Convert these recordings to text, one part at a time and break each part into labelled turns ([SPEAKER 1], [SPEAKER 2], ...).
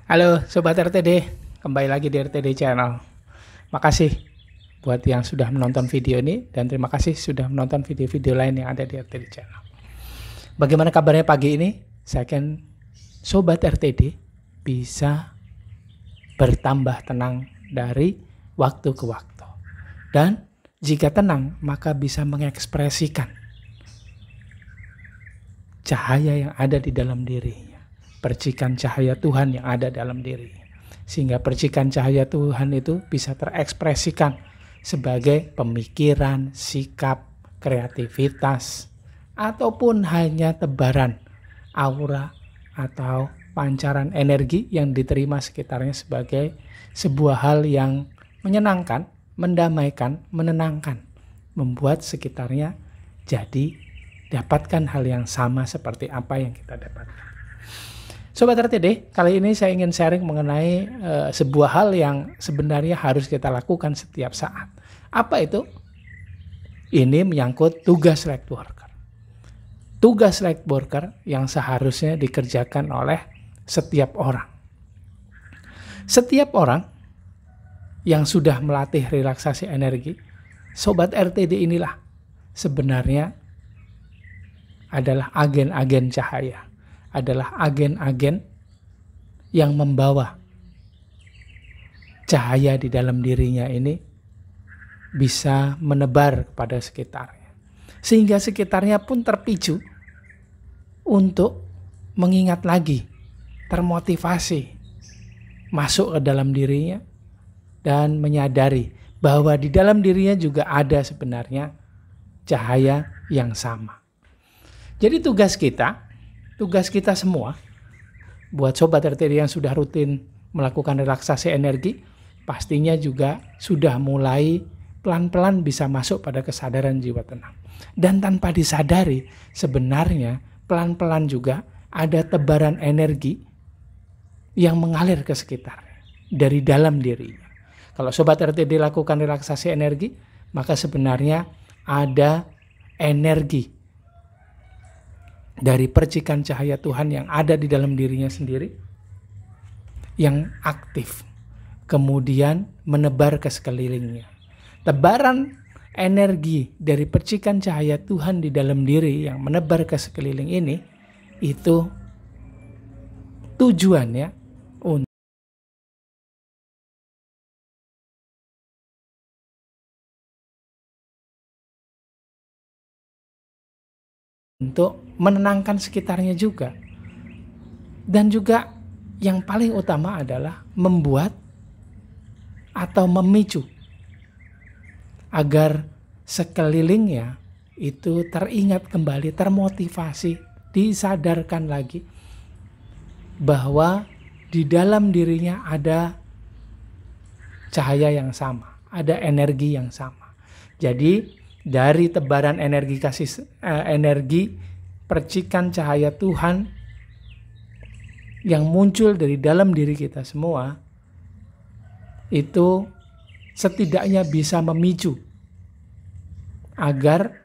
[SPEAKER 1] Halo Sobat RTD, kembali lagi di RTD Channel. Makasih buat yang sudah menonton video ini dan terima kasih sudah menonton video-video lain yang ada di RTD Channel. Bagaimana kabarnya pagi ini? Saya yakin Sobat RTD bisa bertambah tenang dari waktu ke waktu. Dan jika tenang, maka bisa mengekspresikan cahaya yang ada di dalam dirinya. Percikan cahaya Tuhan yang ada dalam diri. Sehingga percikan cahaya Tuhan itu bisa terekspresikan sebagai pemikiran, sikap, kreativitas, ataupun hanya tebaran aura atau pancaran energi yang diterima sekitarnya sebagai sebuah hal yang menyenangkan, mendamaikan, menenangkan, membuat sekitarnya jadi dapatkan hal yang sama seperti apa yang kita dapatkan. Sobat RTD, kali ini saya ingin sharing mengenai sebuah hal yang sebenarnya harus kita lakukan setiap saat. Apa itu? Ini menyangkut tugas light worker. Tugas light worker yang seharusnya dikerjakan oleh setiap orang. Setiap orang yang sudah melatih relaksasi energi, Sobat RTD inilah sebenarnya adalah agen-agen cahaya. Adalah agen-agen yang membawa cahaya di dalam dirinya ini bisa menebar kepada sekitarnya. Sehingga sekitarnya pun terpicu untuk mengingat lagi, termotivasi, masuk ke dalam dirinya dan menyadari bahwa di dalam dirinya juga ada sebenarnya cahaya yang sama. Jadi tugas kita semua, buat Sobat RTD yang sudah rutin melakukan relaksasi energi, pastinya juga sudah mulai pelan-pelan bisa masuk pada kesadaran jiwa tenang. Dan tanpa disadari, sebenarnya pelan-pelan juga ada tebaran energi yang mengalir ke sekitarnya dari dalam dirinya. Kalau Sobat RTD lakukan relaksasi energi, maka sebenarnya ada energi dari percikan cahaya Tuhan yang ada di dalam dirinya sendiri yang aktif, kemudian menebar ke sekelilingnya. Tebaran energi dari percikan cahaya Tuhan di dalam diri yang menebar ke sekeliling ini, itu tujuannya untuk menenangkan sekitarnya juga. Dan juga yang paling utama adalah membuat atau memicu agar sekelilingnya itu teringat kembali, termotivasi, disadarkan lagi bahwa di dalam dirinya ada cahaya yang sama, ada energi yang sama. Jadi dari tebaran energi energi percikan cahaya Tuhan yang muncul dari dalam diri kita semua, itu setidaknya bisa memicu agar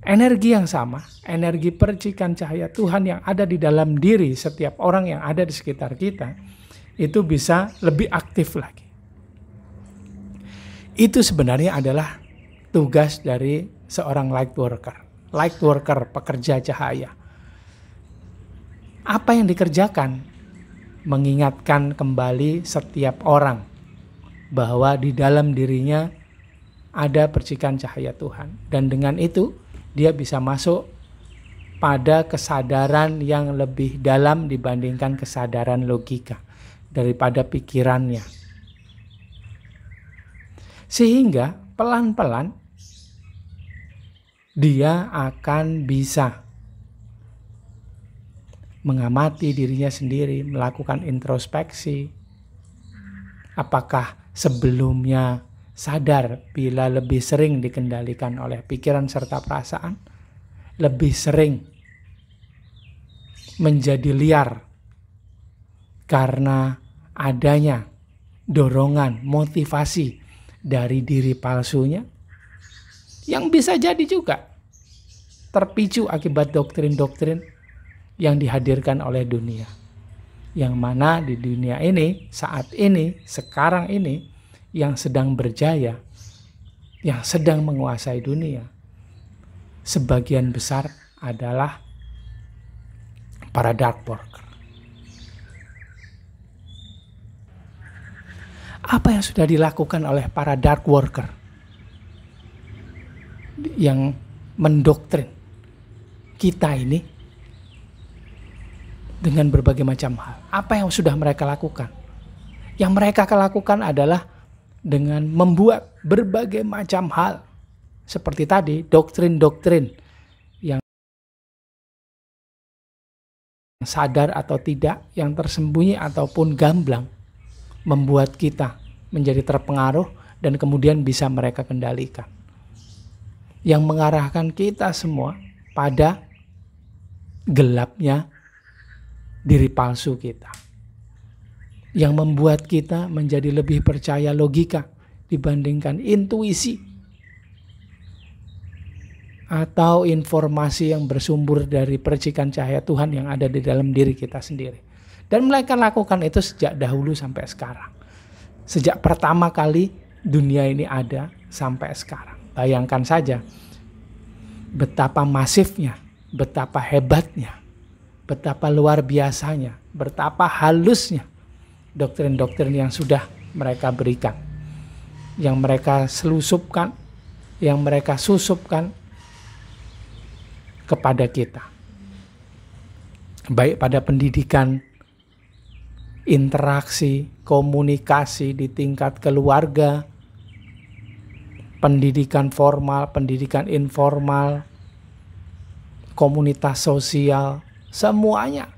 [SPEAKER 1] energi yang sama, energi percikan cahaya Tuhan yang ada di dalam diri setiap orang yang ada di sekitar kita, itu bisa lebih aktif lagi. Itu sebenarnya adalah tugas dari seorang light worker, pekerja cahaya. Apa yang dikerjakan? Mengingatkan kembali setiap orang bahwa di dalam dirinya ada percikan cahaya Tuhan. Dan dengan itu dia bisa masuk pada kesadaran yang lebih dalam dibandingkan kesadaran logika daripada pikirannya. Sehingga pelan-pelan dia akan bisa mengamati dirinya sendiri, melakukan introspeksi. Apakah sebelumnya sadar bila lebih sering dikendalikan oleh pikiran serta perasaan, lebih sering menjadi liar karena adanya dorongan, motivasi dari diri palsunya, yang bisa jadi juga terpicu akibat doktrin-doktrin yang dihadirkan oleh dunia, Yang mana di dunia ini, saat ini, sekarang ini, yang sedang berjaya, yang sedang menguasai dunia, sebagian besar adalah para dark worker. Apa yang sudah dilakukan oleh para dark worker yang mendoktrin kita ini dengan berbagai macam hal? Apa yang sudah mereka lakukan? Yang mereka lakukan adalah dengan membuat berbagai macam hal. Seperti tadi, doktrin-doktrin yang sadar atau tidak, yang tersembunyi ataupun gamblang, membuat kita menjadi terpengaruh dan kemudian bisa mereka kendalikan. Yang mengarahkan kita semua pada gelapnya diri palsu kita. Yang membuat kita menjadi lebih percaya logika dibandingkan intuisi atau informasi yang bersumber dari percikan cahaya Tuhan yang ada di dalam diri kita sendiri. Dan mereka lakukan itu sejak dahulu sampai sekarang. Sejak pertama kali dunia ini ada sampai sekarang. Bayangkan saja betapa masifnya, betapa hebatnya, betapa luar biasanya, betapa halusnya doktrin-doktrin yang sudah mereka berikan, yang mereka selusupkan, yang mereka susupkan kepada kita. Baik pada pendidikan, interaksi, komunikasi di tingkat keluarga, pendidikan formal, pendidikan informal, komunitas sosial, semuanya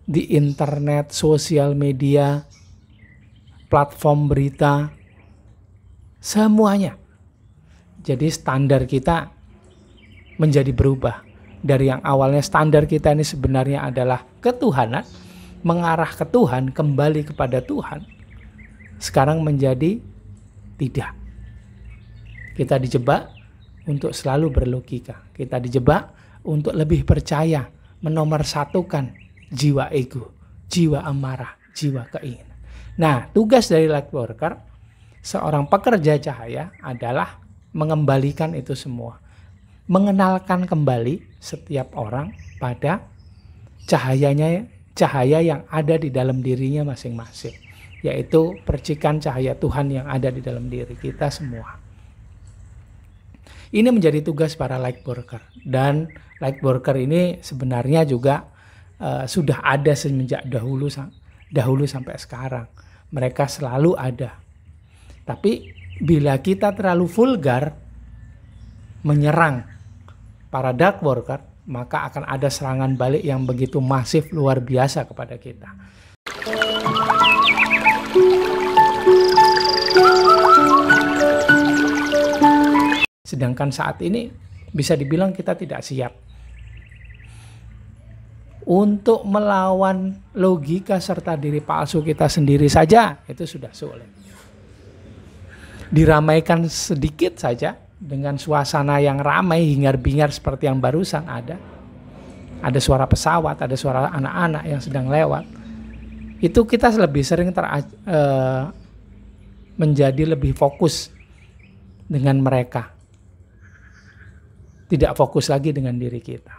[SPEAKER 1] di internet, sosial media, platform berita, semuanya. Jadi standar kita menjadi berubah. Dari yang awalnya standar kita ini sebenarnya adalah ketuhanan, mengarah ke Tuhan, kembali kepada Tuhan, sekarang menjadi tidak. Kita dijebak untuk selalu berlogika. Kita dijebak untuk lebih percaya, menomorsatukan jiwa ego, jiwa amarah, jiwa keinginan. Nah, tugas dari light worker, seorang pekerja cahaya adalah mengembalikan itu semua. Mengenalkan kembali setiap orang pada cahayanya, cahaya yang ada di dalam dirinya masing-masing, yaitu percikan cahaya Tuhan yang ada di dalam diri kita semua. Ini menjadi tugas para light worker, dan light worker ini sebenarnya juga sudah ada semenjak dahulu sampai sekarang. Mereka selalu ada. Tapi bila kita terlalu vulgar menyerang para dark worker, maka akan ada serangan balik yang begitu masif, luar biasa kepada kita. Sedangkan saat ini bisa dibilang kita tidak siap untuk melawan logika serta diri palsu kita sendiri saja, itu sudah sulit. Diramaikan sedikit saja dengan suasana yang ramai hingar-bingar seperti yang barusan ada. Ada suara pesawat, ada suara anak-anak yang sedang lewat. Itu kita lebih sering menjadi lebih fokus dengan mereka. Tidak fokus lagi dengan diri kita.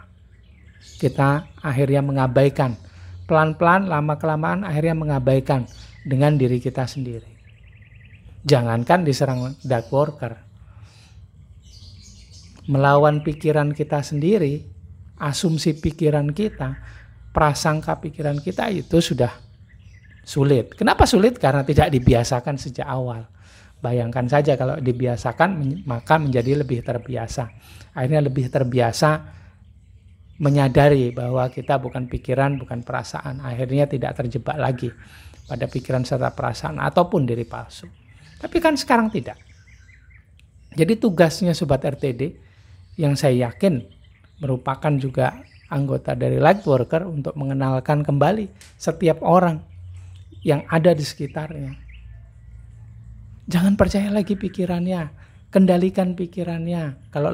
[SPEAKER 1] Kita akhirnya mengabaikan. Pelan-pelan, lama-kelamaan akhirnya mengabaikan dengan diri kita sendiri. Jangankan diserang dark worker. Melawan pikiran kita sendiri, asumsi pikiran kita, prasangka pikiran kita itu sudah sulit. Kenapa sulit? Karena tidak dibiasakan sejak awal. Bayangkan saja kalau dibiasakan, maka menjadi lebih terbiasa. Akhirnya lebih terbiasa menyadari bahwa kita bukan pikiran, bukan perasaan. Akhirnya tidak terjebak lagi pada pikiran serta perasaan ataupun diri palsu. Tapi kan sekarang tidak. Jadi tugasnya Sobat RTD yang saya yakin merupakan juga anggota dari light worker untuk mengenalkan kembali setiap orang yang ada di sekitarnya. Jangan percaya lagi pikirannya, kendalikan pikirannya. Kalau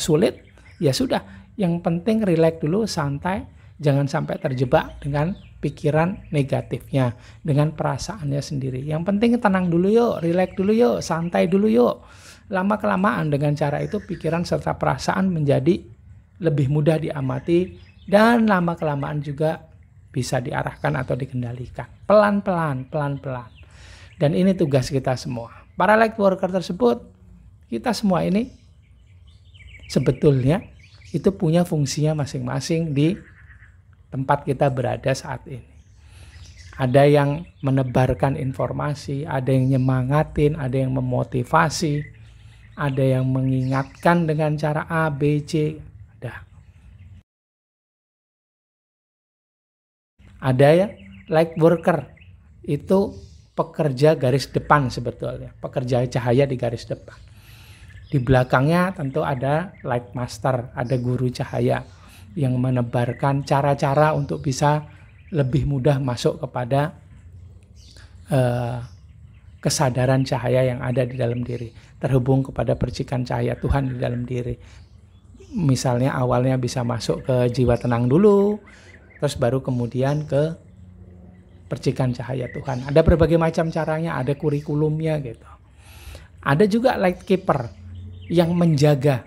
[SPEAKER 1] sulit, ya sudah. Yang penting relax dulu, santai, jangan sampai terjebak dengan pikiran negatifnya dengan perasaannya sendiri. Yang penting tenang dulu yuk, rileks dulu yuk, santai dulu yuk. Lama-kelamaan dengan cara itu pikiran serta perasaan menjadi lebih mudah diamati dan lama-kelamaan juga bisa diarahkan atau dikendalikan. Pelan-pelan, pelan-pelan. Dan ini tugas kita semua. Para light worker tersebut, kita semua ini sebetulnya itu punya fungsinya masing-masing di tempat kita berada saat ini. Ada yang menebarkan informasi, ada yang nyemangatin, ada yang memotivasi, ada yang mengingatkan dengan cara A, B, C. Ada ya light worker, itu pekerja garis depan sebetulnya, pekerja cahaya di garis depan. Di belakangnya tentu ada light master, ada guru cahaya yang menebarkan cara-cara untuk bisa lebih mudah masuk kepada kesadaran cahaya yang ada di dalam diri, terhubung kepada percikan cahaya Tuhan di dalam diri. Misalnya awalnya bisa masuk ke jiwa tenang dulu, terus baru kemudian ke percikan cahaya Tuhan. Ada berbagai macam caranya, ada kurikulumnya gitu. Ada juga light keeper yang menjaga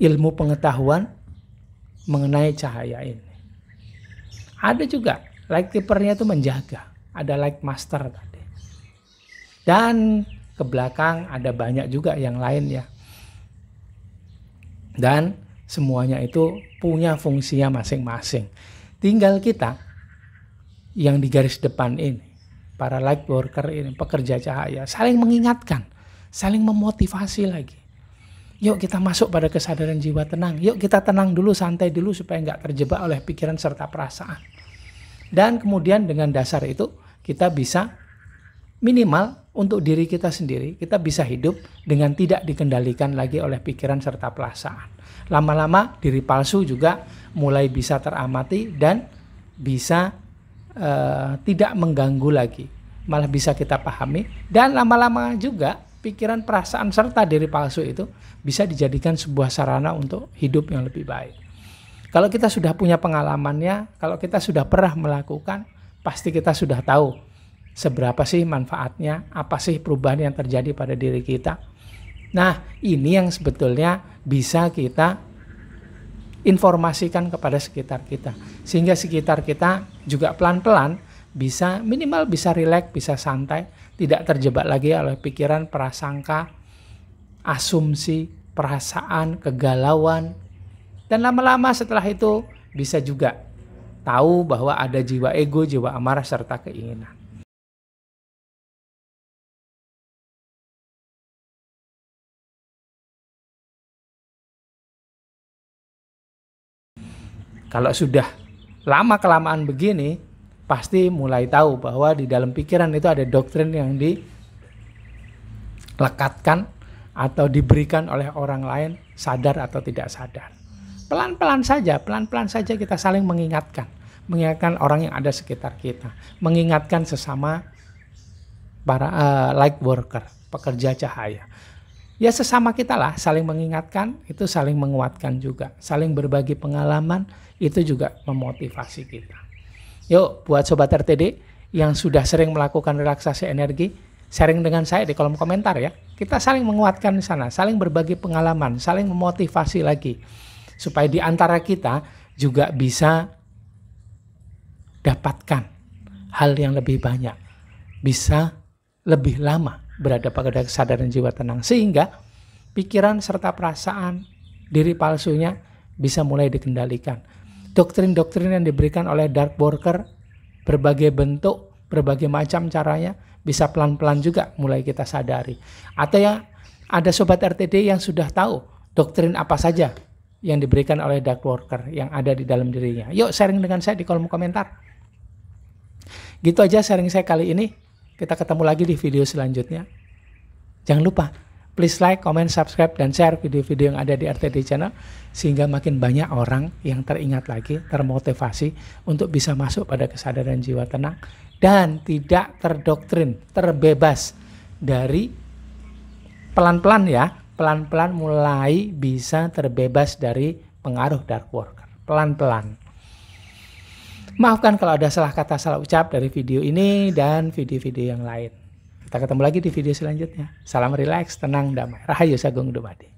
[SPEAKER 1] ilmu pengetahuan mengenai cahaya ini. Ada juga light keepernya itu menjaga. Ada light master tadi. Dan ke belakang ada banyak juga yang lain ya. Dan semuanya itu punya fungsinya masing-masing. Tinggal kita yang di garis depan ini, para light worker ini, pekerja cahaya, saling mengingatkan, saling memotivasi lagi. Yuk kita masuk pada kesadaran jiwa tenang. Yuk kita tenang dulu, santai dulu supaya nggak terjebak oleh pikiran serta perasaan. Dan kemudian dengan dasar itu kita bisa minimal untuk diri kita sendiri, kita bisa hidup dengan tidak dikendalikan lagi oleh pikiran serta perasaan. Lama-lama diri palsu juga mulai bisa teramati dan bisa tidak mengganggu lagi. Malah bisa kita pahami dan lama-lama juga pikiran, perasaan serta diri palsu itu bisa dijadikan sebuah sarana untuk hidup yang lebih baik. Kalau kita sudah punya pengalamannya, kalau kita sudah pernah melakukan, pasti kita sudah tahu seberapa sih manfaatnya, apa sih perubahan yang terjadi pada diri kita. Nah, ini yang sebetulnya bisa kita informasikan kepada sekitar kita. Sehingga sekitar kita juga pelan-pelan bisa minimal bisa rileks, bisa santai, tidak terjebak lagi oleh pikiran, prasangka, asumsi, perasaan, kegalauan. Dan lama-lama setelah itu bisa juga tahu bahwa ada jiwa ego, jiwa amarah, serta keinginan. Kalau sudah lama-kelamaan begini, pasti mulai tahu bahwa di dalam pikiran itu ada doktrin yang dilekatkan atau diberikan oleh orang lain, sadar atau tidak sadar. Pelan-pelan saja kita saling mengingatkan orang yang ada sekitar kita, mengingatkan sesama para light worker, pekerja cahaya. Ya sesama kita lah, saling mengingatkan, itu saling menguatkan juga. Saling berbagi pengalaman, itu juga memotivasi kita. Yuk buat Sobat RTD yang sudah sering melakukan relaksasi energi, sharing dengan saya di kolom komentar ya. Kita saling menguatkan di sana, saling berbagi pengalaman, saling memotivasi lagi. Supaya di antara kita juga bisa dapatkan hal yang lebih banyak. Bisa lebih lama berada pada kesadaran jiwa tenang. Sehingga pikiran serta perasaan diri palsunya bisa mulai dikendalikan. Doktrin-doktrin yang diberikan oleh dark worker berbagai bentuk, berbagai macam caranya bisa pelan-pelan juga mulai kita sadari. Atau ya ada Sobat RTD yang sudah tahu doktrin apa saja yang diberikan oleh dark worker yang ada di dalam dirinya. Yuk sharing dengan saya di kolom komentar. Gitu aja sharing saya kali ini. Kita ketemu lagi di video selanjutnya. Jangan lupa, please like, comment, subscribe, dan share video-video yang ada di RTD Channel. Sehingga makin banyak orang yang teringat lagi, termotivasi untuk bisa masuk pada kesadaran jiwa tenang. Dan tidak terdoktrin, terbebas dari pelan-pelan ya. Pelan-pelan mulai bisa terbebas dari pengaruh dark worker. Pelan-pelan. Maafkan kalau ada salah kata, salah ucap dari video ini dan video-video yang lain. Kita ketemu lagi di video selanjutnya. Salam rileks, tenang, damai. Rahayu Sagung Dumadi.